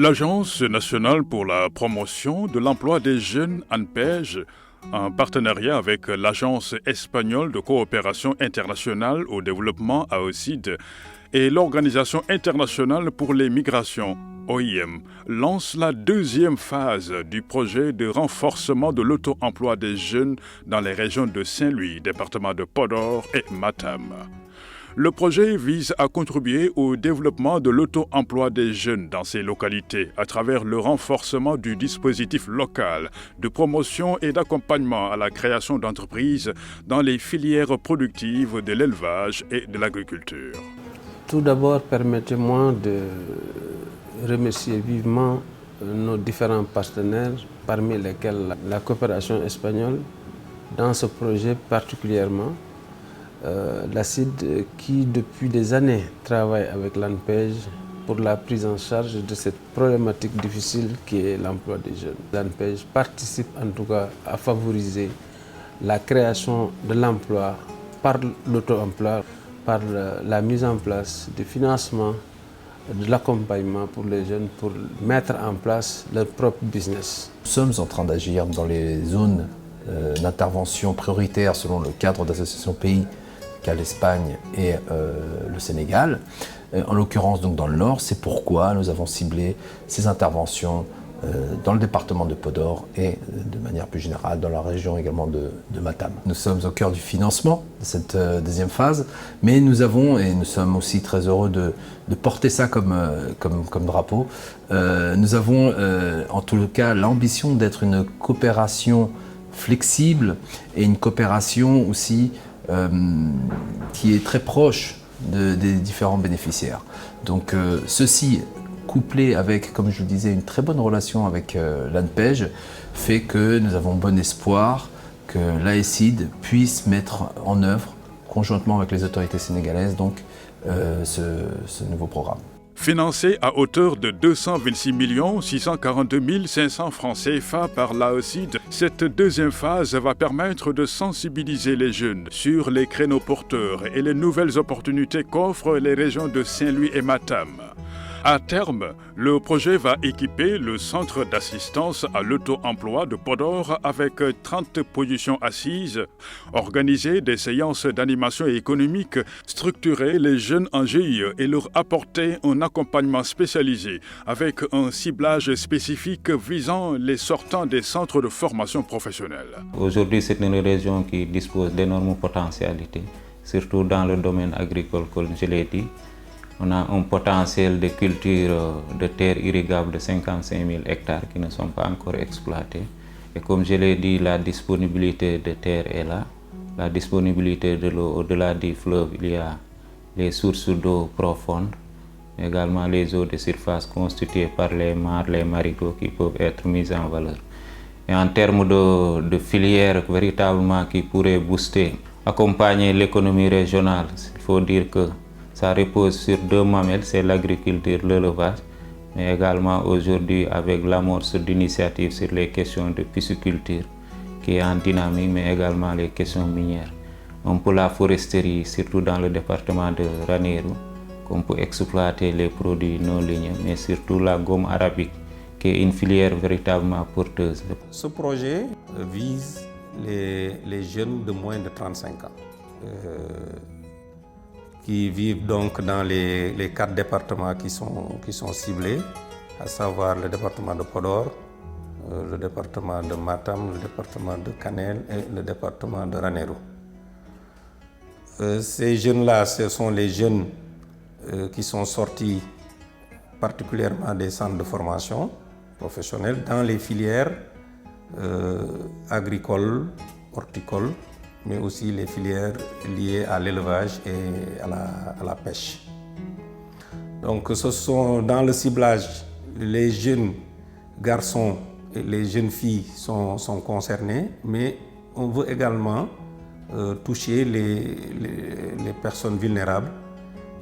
L'Agence nationale pour la promotion de l'emploi des jeunes ANPEJ, en partenariat avec l'Agence espagnole de coopération internationale au développement AOCID et l'Organisation internationale pour les migrations OIM, lance la deuxième phase du projet de renforcement de l'auto-emploi des jeunes dans les régions de Saint-Louis, département de Podor et Matam. Le projet vise à contribuer au développement de l'auto-emploi des jeunes dans ces localités à travers le renforcement du dispositif local de promotion et d'accompagnement à la création d'entreprises dans les filières productives de l'élevage et de l'agriculture. Tout d'abord, permettez-moi de remercier vivement nos différents partenaires, parmi lesquels la coopération espagnole, dans ce projet particulièrement. L'ACID qui depuis des années travaille avec l'ANPEJ pour la prise en charge de cette problématique difficile qui est l'emploi des jeunes. L'ANPEJ participe en tout cas à favoriser la création de l'emploi par l'auto-emploi, par la mise en place du financement, de l'accompagnement pour les jeunes pour mettre en place leur propre business. Nous sommes en train d'agir dans les zones d'intervention prioritaire selon le cadre d'association pays qu'a l'Espagne et le Sénégal. En l'occurrence donc dans le Nord, c'est pourquoi nous avons ciblé ces interventions dans le département de Podor et de manière plus générale dans la région également de Matam. Nous sommes au cœur du financement de cette deuxième phase, mais nous avons, et nous sommes aussi très heureux de porter ça comme drapeau, nous avons en tout cas l'ambition d'être une coopération flexible et une coopération aussi qui est très proche des différents bénéficiaires. Donc ceci, couplé avec, comme je vous disais, une très bonne relation avec l'ANPEJ, fait que nous avons bon espoir que l'AECID puisse mettre en œuvre, conjointement avec les autorités sénégalaises, donc, ce nouveau programme. Financé à hauteur de 226 642 500 francs CFA par l'AOCID, cette deuxième phase va permettre de sensibiliser les jeunes sur les créneaux porteurs et les nouvelles opportunités qu'offrent les régions de Saint-Louis et Matam. À terme, le projet va équiper le centre d'assistance à l'auto-emploi de Podor avec 30 positions assises, organiser des séances d'animation économique, structurer les jeunes en GIE et leur apporter un accompagnement spécialisé avec un ciblage spécifique visant les sortants des centres de formation professionnelle. Aujourd'hui, c'est une région qui dispose d'énormes potentialités, surtout dans le domaine agricole, comme je l'ai dit. On a un potentiel de culture de terres irrigables de 55 000 hectares qui ne sont pas encore exploités. Et comme je l'ai dit, la disponibilité de terre est là. La disponibilité de l'eau, au-delà du fleuve, il y a les sources d'eau profondes, mais également les eaux de surface constituées par les mares, les marigots qui peuvent être mises en valeur. Et en termes de filières véritablement qui pourraient booster, accompagner l'économie régionale, il faut dire que ça repose sur deux mamelles, c'est l'agriculture, l'élevage, mais également aujourd'hui avec l'amorce d'initiatives sur les questions de pisciculture qui est en dynamique, mais également les questions minières. Un peu la foresterie, surtout dans le département de Ranérou, qu'on peut exploiter les produits non ligneux, mais surtout la gomme arabique, qui est une filière véritablement porteuse. Ce projet vise les jeunes de moins de 35 ans. Qui vivent donc dans les 4 départements qui sont ciblés, à savoir le département de Podor, le département de Matam, le département de Kanel et le département de Ranérou. Ces jeunes-là, ce sont les jeunes qui sont sortis particulièrement des centres de formation professionnelle dans les filières agricoles, horticoles, mais aussi les filières liées à l'élevage et à la pêche. Donc ce sont dans le ciblage, les jeunes garçons et les jeunes filles sont concernés, mais on veut également toucher les personnes vulnérables.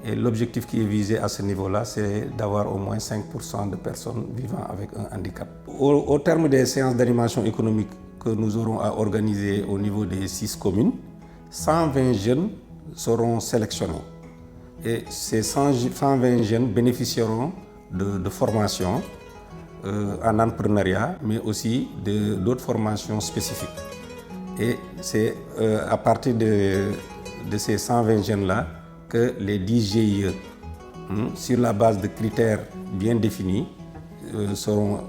Et l'objectif qui est visé à ce niveau-là, c'est d'avoir au moins 5% de personnes vivant avec un handicap. Au terme des séances d'animation économique que nous aurons à organiser au niveau des 6 communes, 120 jeunes seront sélectionnés. Et ces 120 jeunes bénéficieront de formation en entrepreneuriat, mais aussi d'autres formations spécifiques. Et c'est à partir de ces 120 jeunes-là que les 10 GIE, sur la base de critères bien définis, seront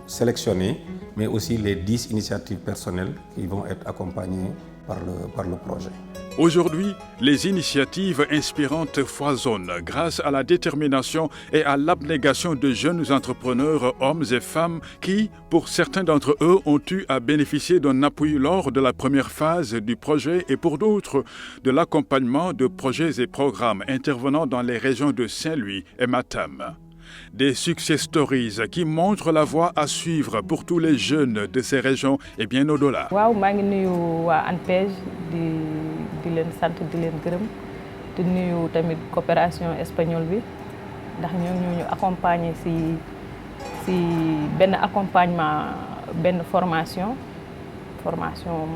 sélectionnés, mais aussi les 10 initiatives personnelles qui vont être accompagnées par le projet. Aujourd'hui, les initiatives inspirantes foisonnent grâce à la détermination et à l'abnégation de jeunes entrepreneurs, hommes et femmes qui, pour certains d'entre eux, ont eu à bénéficier d'un appui lors de la première phase du projet et pour d'autres, de l'accompagnement de projets et programmes intervenant dans les régions de Saint-Louis et Matam. Des success stories qui montrent la voie à suivre pour tous les jeunes de ces régions et bien au-delà. Waaw, maa ngi nuyu waa ANPEJ di leen sant di leen gërëm di nuyu tamit coopération espagnole bi ndax ñoo ñu accompagner si benn accompagnement benn formation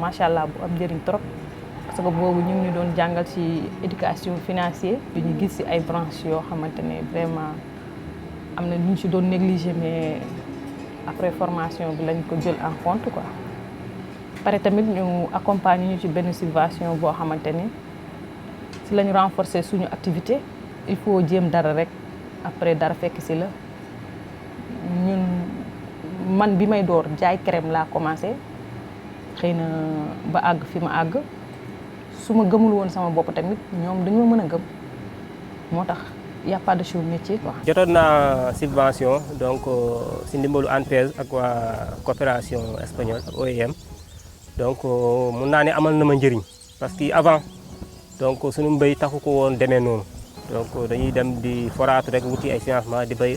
machallah bu am njëriñ trop parce que boobu ñu ngi ñu doon jàngal ci éducation financière bi ñu gis ci ay branches yoo xamante ne vraiment am na ñu ci doon négligé mais après formation bi lañ ko jël en compte quoi. Pare tamit ñu accompagner ñu ci benn subvention boo xamante ne si lañu renforcer suñu activité il faut jéem dara rek après dara fekk si la ñun man bi may door jaay crème laa commencé xëy na ba àgg fi ma àgg su ma gëmul woon sama bopp tamit ñoom dañu ma mën a gëm moo tax y a pas de choix métier quoi. jotoon naa subvention donc si ndimbalu ANPEJ ak waa coopération espagnole ak OIM donc mun naa ne amal na ma njëriñ parce que avant donc suñu mbéy taxu ko woon demee noonu donc dañuy dem di foraatu rek wuti ay financement di béy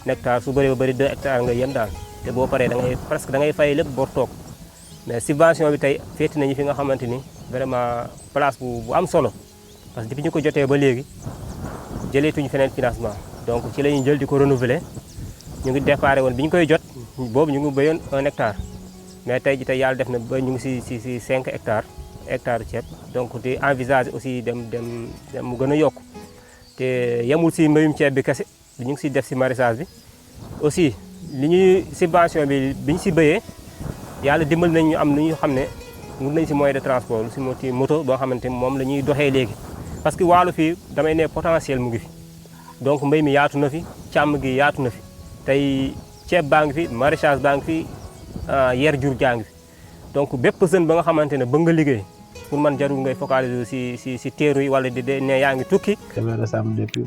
1 hectare su bëree ba bëri 2 hectares nga yem daal te boo paree presque da ngay fay lépp bor toog mais subvention bi tey féeti nañu fi nga xamante ni vraiment place bu am solo parce que depuis ñu ko jotee ba léegi jëleetuñu feneen financement donc ci la ñuy jël di ko renouveler ñu ngi déparé woon bi ñu koy jot boobu ñu ngi béyoon 1 hectare mais tey yàlla def na ba ñu ngi si 5 hectares ceeb donc di envisager aussi dem mu gën a yokk te yemul si mbéyum ceeb bi kese ñu ngi si def si maraîchage bi aussi li ñuy subvention bi ñu si béyee yàlla dimbal nañ ñu am lu ñu xam ne mun nañ si moyen de transport lu si moti moto boo xamante moom la ñuy doxee léegi parce que wàllu fii damay ne potentiel mu ngi fi donc mbéy mi yaatu na fi càmm gi yaatu na fi tey ceeb baa ngi fi maraîchage baa ngi fi yer jur jaa ngi fi donc bépp jeune ba nga xamante ne bëgg nga liggéey pour man jarul ngay focaliser si teeru yi wala di ne yaa ngi tukki. J'avais rassemblé depuis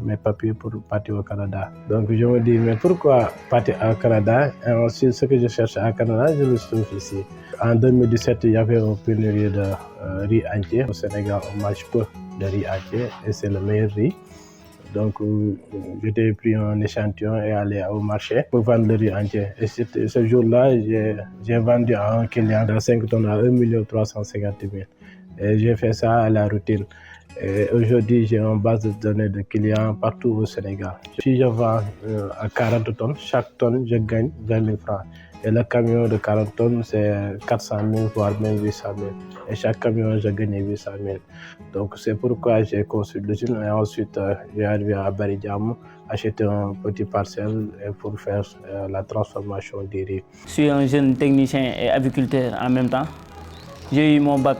mes papiers pour partir au Canada. Donc je me dis mais pourquoi partir au Canada et ensuite ce que je cherche au Canada je le trouve ici. En 2017 il y avait une pénurie de riz entier. Au Sénégal on mange peu de riz entier et c'est le meilleur riz. Donc j'ai pris un échantillon et allé au marché pour vendre le riz entier. Et ce jour-là, j'ai vendu à un client de 5 tonnes à 1 350 000. Et j'ai fait ça à la routine. Et aujourd'hui, j'ai une base de données de clients partout au Sénégal. Si je vends à 40 tonnes, chaque tonne, je gagne 20 000 francs. Et le camion de 40 tonnes, c'est 400 000, voire même 800 000. Et chaque camion, je gagne 800 000. Donc, c'est pourquoi j'ai construit l'usine. Et ensuite, j'ai arrivé à Baridiam, acheter un petit parcelle pour faire la transformation du riz. Je suis un jeune technicien et aviculteur en même temps. J'ai eu mon bac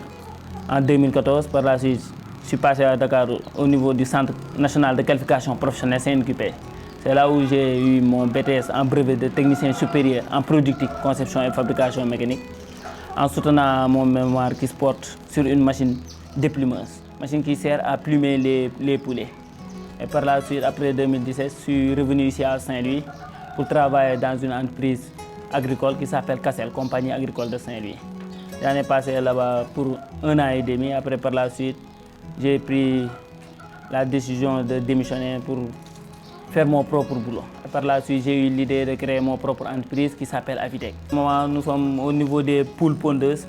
en 2014. Par la suite, je suis passé à Dakar au niveau du Centre national de qualification professionnelle CNQP. C'est là où j'ai eu mon BTS en brevet de technicien supérieur en productique, conception et fabrication mécanique, en soutenant mon mémoire qui se porte sur une machine déplumeuse, machine qui sert à plumer les poulets. Et par la suite, après 2017, je suis revenu ici à Saint-Louis pour travailler dans une entreprise agricole qui s'appelle Cassel, Compagnie agricole de Saint-Louis. J'en ai passé là-bas pour 1 an et demi. Après, par la suite, j'ai pris la décision de démissionner pour faire mon propre boulot. Et par la suite, j'ai eu l'idée de créer mon propre entreprise qui s'appelle Avitech. Moment, nous sommes au niveau des poules pondeuses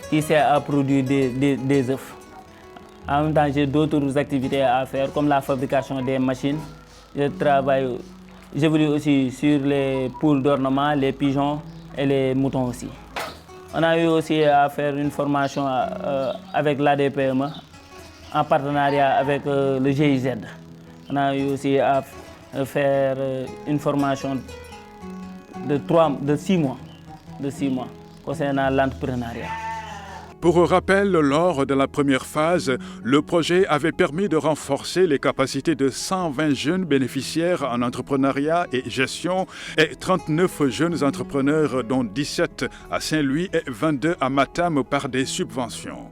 qui servent à produire des œufs. En même temps, j'ai d'autres activités à faire comme la fabrication des machines. J'évolue aussi sur les poules d'ornement, les pigeons et les moutons aussi. On a eu aussi à faire une formation avec l'ADPME en partenariat avec le GIZ. On a eu aussi à faire une formation de 6 mois concernant l'entrepreneuriat. Pour rappel, lors de la première phase, le projet avait permis de renforcer les capacités de 120 jeunes bénéficiaires en entrepreneuriat et gestion et 39 jeunes entrepreneurs, dont 17 à Saint-Louis et 22 à Matam par des subventions.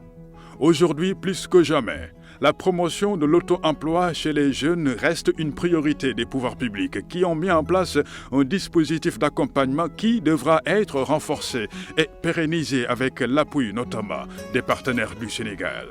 Aujourd'hui, plus que jamais, la promotion de l'auto-emploi chez les jeunes reste une priorité des pouvoirs publics qui ont mis en place un dispositif d'accompagnement qui devra être renforcé et pérennisé avec l'appui notamment des partenaires du Sénégal.